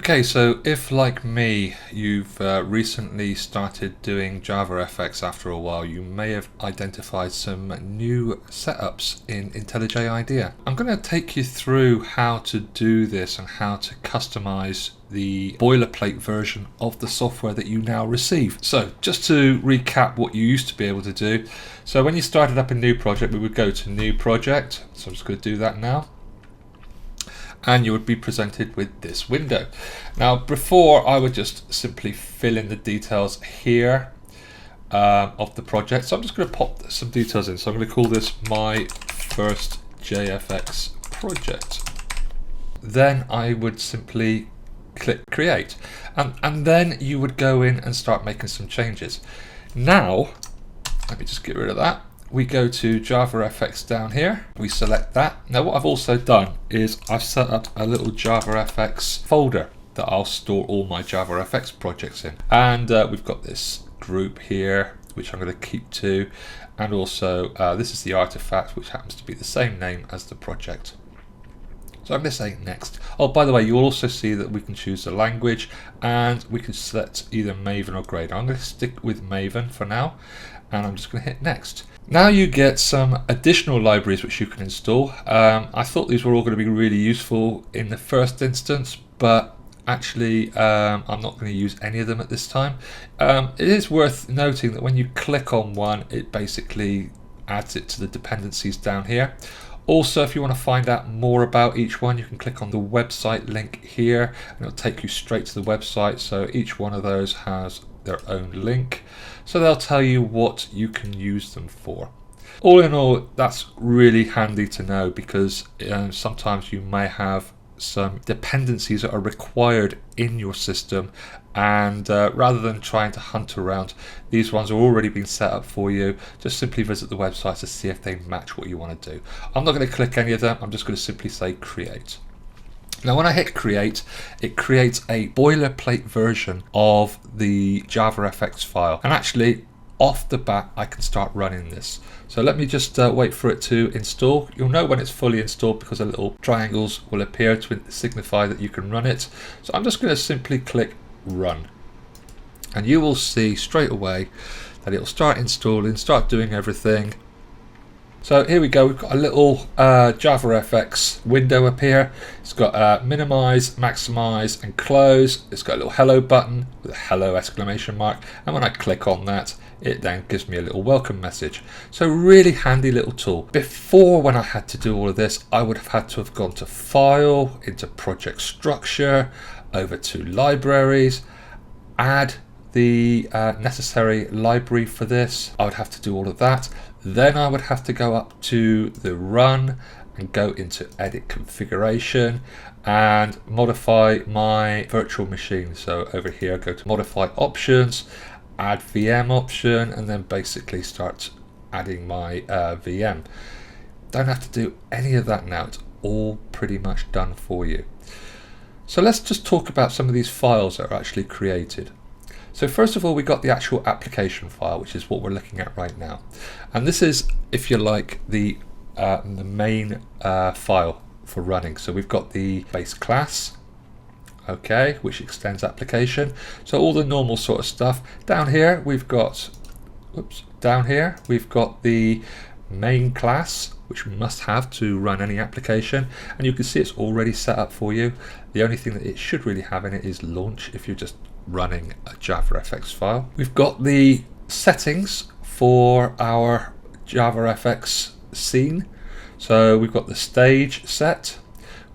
Okay, so if like me, you've recently started doing JavaFX after a while, you may have identified some new setups in IntelliJ Idea. I'm going to take you through how to do this and how to customize the boilerplate version of the software that you now receive. So just to recap what you used to be able to do. So when you started up a new project, we would go to new project. So I'm just going to do that now. And you would be presented with this window. Now before, I would just simply fill in the details here of the project. So I'm just going to pop some details in. So I'm going to call this my first JFX project. Then I would simply click create, and then you would go in and start making some changes. Now let me just get rid of that. We go to JavaFX down here, we select that. Now what I've also done is I've set up a little JavaFX folder that I'll store all my JavaFX projects in. And we've got this group here, which I'm going to keep to. And also this is the artifact, which happens to be the same name as the project. So I'm going to say next. Oh, by the way, you'll also see that we can choose the language and we can select either Maven or Gradle. I'm going to stick with Maven for now, and I'm just going to hit next. Now you get some additional libraries which you can install. I thought these were all going to be really useful in the first instance, but actually I'm not going to use any of them at this time. It is worth noting that when you click on one, it basically adds it to the dependencies down here. Also, if you want to find out more about each one, you can click on the website link here and it'll take you straight to the website. So each one of those has their own link. So they'll tell you what you can use them for. All in all, that's really handy to know because sometimes you may have some dependencies that are required in your system, and rather than trying to hunt around, these ones are already been set up for you. Just simply visit the website to see if they match what you want to do. I'm not going to click any of them. I'm just going to simply say create. Now when I hit create, it creates a boilerplate version of the JavaFX file, and actually off the bat I can start running this. So let me just wait for it to install. You'll know when it's fully installed because the little triangles will appear to signify that you can run it. So I'm just going to simply click run, and you will see straight away that it'll start installing, start doing everything. So here we go, we've got a little JavaFX window up here. It's got minimize, maximize and close. It's got a little hello button with a hello exclamation mark, and when I click on that, it then gives me a little welcome message. So really handy little tool. Before, when I had to do all of this, I would have had to have gone to file, into project structure, over to libraries, add the necessary library for this. I would have to do all of that. Then I would have to go up to the run and go into edit configuration and modify my virtual machine. So over here, go to modify options, add VM option, and then basically start adding my VM. Don't have to do any of that now. It's all pretty much done for you. So let's just talk about some of these files that are actually created. So first of all, we got the actual application file, which is what we're looking at right now. And this is, if you like, the main file for running. So we've got the base class, okay, which extends application. So all the normal sort of stuff. Down here, we've got, we've got the main class, which we must have to run any application, and you can see it's already set up for you. The only thing that it should really have in it is launch if you're just running a JavaFX file. We've got the settings for our JavaFX scene. So we've got the stage set,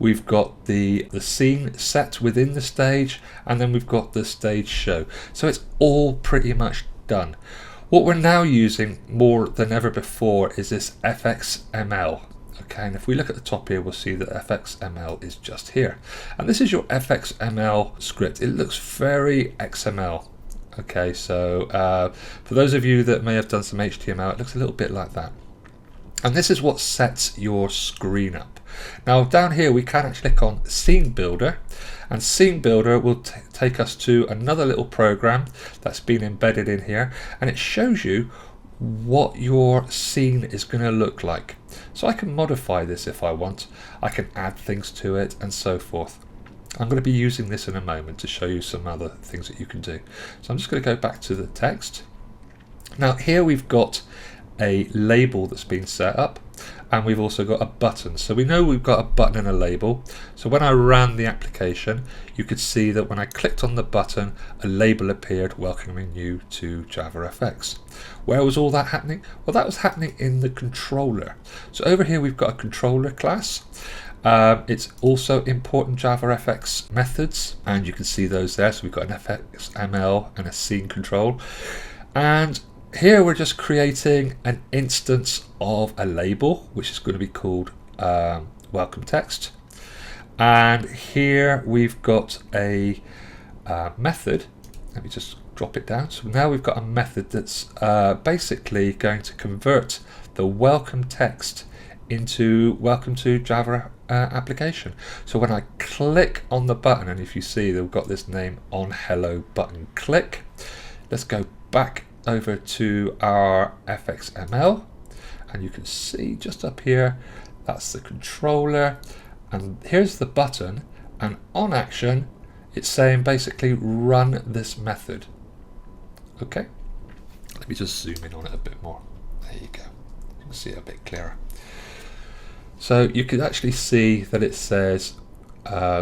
we've got the scene set within the stage, and then we've got the stage show. So it's all pretty much done. What we're now using more than ever before is this FXML. Okay, and if we look at the top here, we'll see that FXML is just here. And this is your FXML script. It looks very XML. Okay, so for those of you that may have done some HTML, it looks a little bit like that. And this is what sets your screen up. Now down here, we can actually click on Scene Builder, and Scene Builder will take us to another little program that's been embedded in here, and it shows you what your scene is going to look like. So I can modify this if I want. I can add things to it and so forth. I'm going to be using this in a moment to show you some other things that you can do. So I'm just going to go back to the text. Now here we've got a label that's been set up, and we've also got a button. So we know we've got a button and a label. So when I ran the application, you could see that when I clicked on the button, a label appeared welcoming you to JavaFX. Where was all that happening? Well, that was happening in the controller. So over here we've got a controller class. It's also important JavaFX methods, and you can see those there. So we've got an FXML and a scene control. And here we're just creating an instance of a label, which is going to be called welcome text. And here we've got a method. Let me just drop it down. So now we've got a method that's basically going to convert the welcome text into welcome to Java application. So when I click on the button, and if you see they've got this name on hello button click, let's go back over to our FXML, and you can see just up here that's the controller, and here's the button, and on action it's saying basically run this method. Okay, let me just zoom in on it a bit more. There you go, you can see it a bit clearer. So you can actually see that it says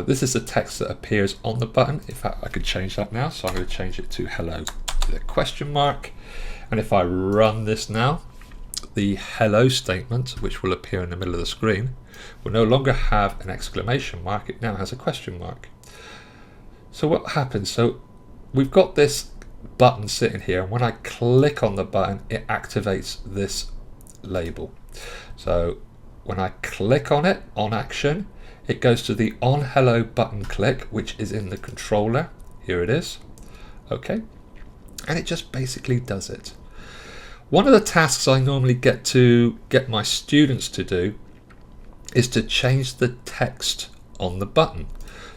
this is the text that appears on the button. In fact, I could change that now, so I'm going to change it to hello with a question mark. And if I run this now, the hello statement, which will appear in the middle of the screen, will no longer have an exclamation mark. It now has a question mark. So what happens? So we've got this button sitting here, and when I click on the button, it activates this label. So when I click on it on action, it goes to the on hello button click, which is in the controller. Here it is. Okay. And it just basically does it. One of the tasks I normally get my students to do is to change the text on the button.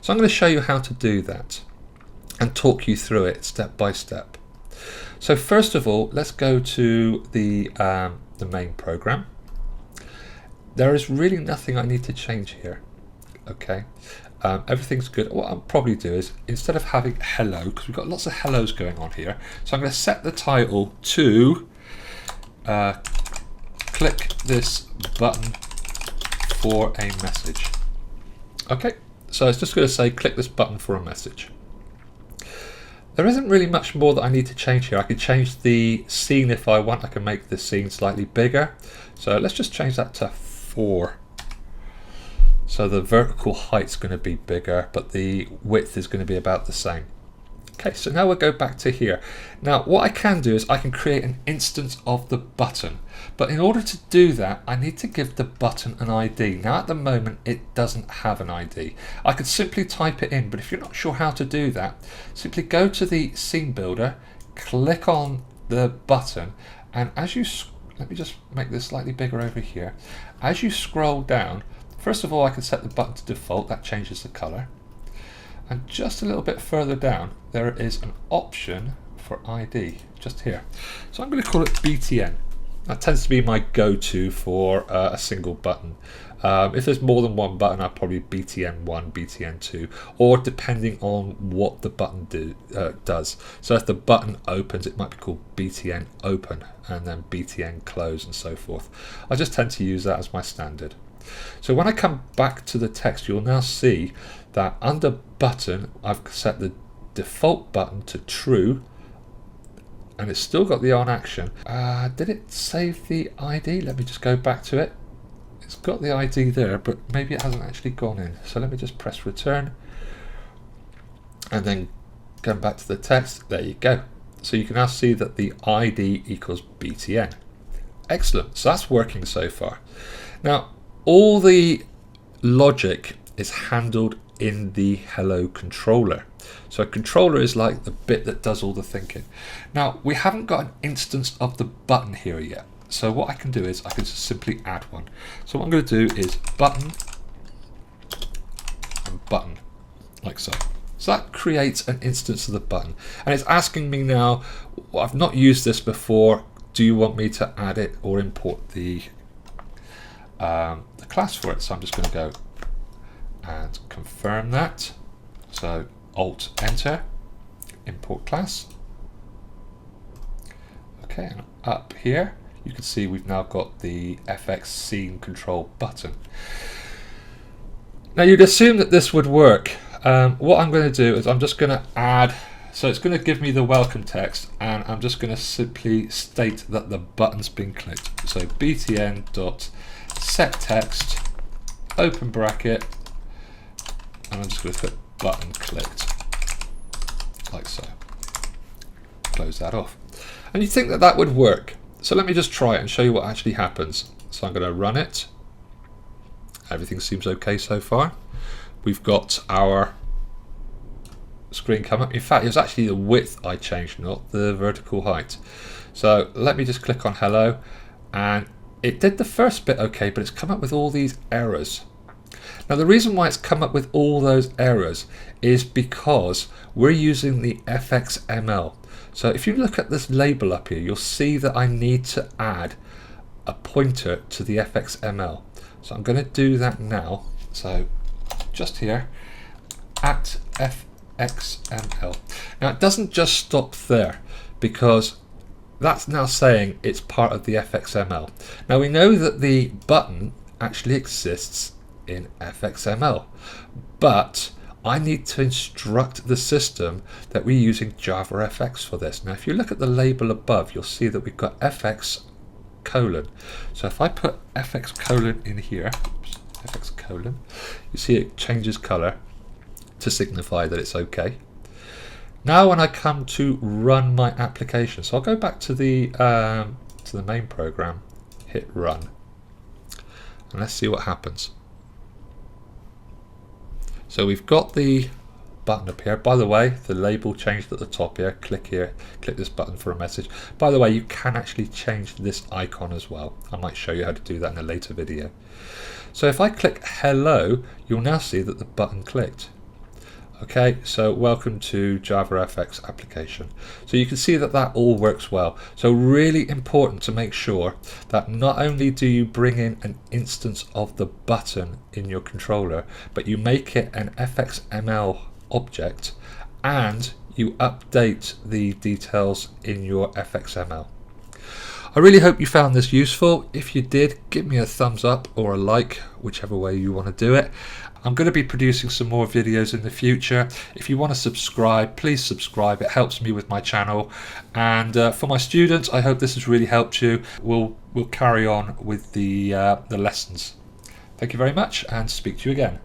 So I'm going to show you how to do that and talk you through it step by step. So first of all, let's go to the main program. There is really nothing I need to change here. Okay, everything's good. What I'll probably do is, instead of having hello, because we've got lots of hellos going on here, so I'm going to set the title to click this button for a message. Okay, so it's just going to say click this button for a message. There isn't really much more that I need to change here. I can change the scene if I want. I can make the scene slightly bigger. So let's just change that to 4. So the vertical height's going to be bigger, but the width is going to be about the same. Okay, so now we'll go back to here. Now what I can do is I can create an instance of the button, but in order to do that I need to give the button an ID. Now at the moment it doesn't have an ID. I could simply type it in, but if you're not sure how to do that, simply go to the scene builder, click on the button, and as you, let me just make this slightly bigger over here. As you scroll down, first of all I can set the button to default, that changes the color. And just a little bit further down, there is an option for ID, just here. So I'm going to call it BTN. That tends to be my go-to for a single button. If there's more than one button, I'll probably BTN1, BTN2, or depending on what the button does. So if the button opens, it might be called BTN open, and then BTN close, and so forth. I just tend to use that as my standard. So when I come back to the text, you'll now see that under button, I've set the default button to true, and it's still got the on action. Did it save the ID? Let me just go back to it. It's got the ID there, but maybe it hasn't actually gone in. So let me just press return, and then going back to the text, there you go. So you can now see that the ID equals BTN. Excellent, so that's working so far. Now, all the logic is handled in the hello controller. So a controller is like the bit that does all the thinking. Now we haven't got an instance of the button here yet. So what I can do is I can just simply add one. So what I'm going to do is button and button, like so. So that creates an instance of the button. And it's asking me now, well, I've not used this before, do you want me to add it or import the class for it? So I'm just going to go and confirm that. So Alt Enter, import class. Okay, and up here you can see we've now got the FX scene control button. Now you'd assume that this would work. What I'm going to do is I'm just going to add, so it's going to give me the welcome text, and I'm just going to simply state that the button's been clicked. So btn.setText, open bracket, and I'm just going to put button clicked, like so. Close that off. And you think that that would work. So let me just try it and show you what actually happens. So I'm going to run it. Everything seems okay so far. We've got our screen come up. In fact, it was actually the width I changed, not the vertical height. So let me just click on hello, and it did the first bit okay, but it's come up with all these errors. Now the reason why it's come up with all those errors is because we're using the FXML. So if you look at this label up here, you'll see that I need to add a pointer to the FXML. So I'm going to do that now. So just here, at FXML. Now it doesn't just stop there, because that's now saying it's part of the FXML. Now we know that the button actually exists in FXML, but I need to instruct the system that we're using JavaFX for this. Now if you look at the label above, you'll see that we've got FX colon. So if I put FX colon in here, oops, FX colon, you see it changes color to signify that it's okay. Now when I come to run my application, so I'll go back to the main program, hit run, and let's see what happens. So we've got the button up here. By the way, the label changed at the top here. Click this button for a message. By the way, you can actually change this icon as well. I might show you how to do that in a later video. So if I click hello, you'll now see that the button clicked. Okay, so welcome to JavaFX application. So you can see that that all works well. So really important to make sure that not only do you bring in an instance of the button in your controller, but you make it an FXML object and you update the details in your FXML. I really hope you found this useful. If you did, give me a thumbs up or a like, whichever way you want to do it. I'm going to be producing some more videos in the future. If you want to subscribe, please subscribe. It helps me with my channel. And for my students, I hope this has really helped you. We'll carry on with the lessons. Thank you very much, and speak to you again.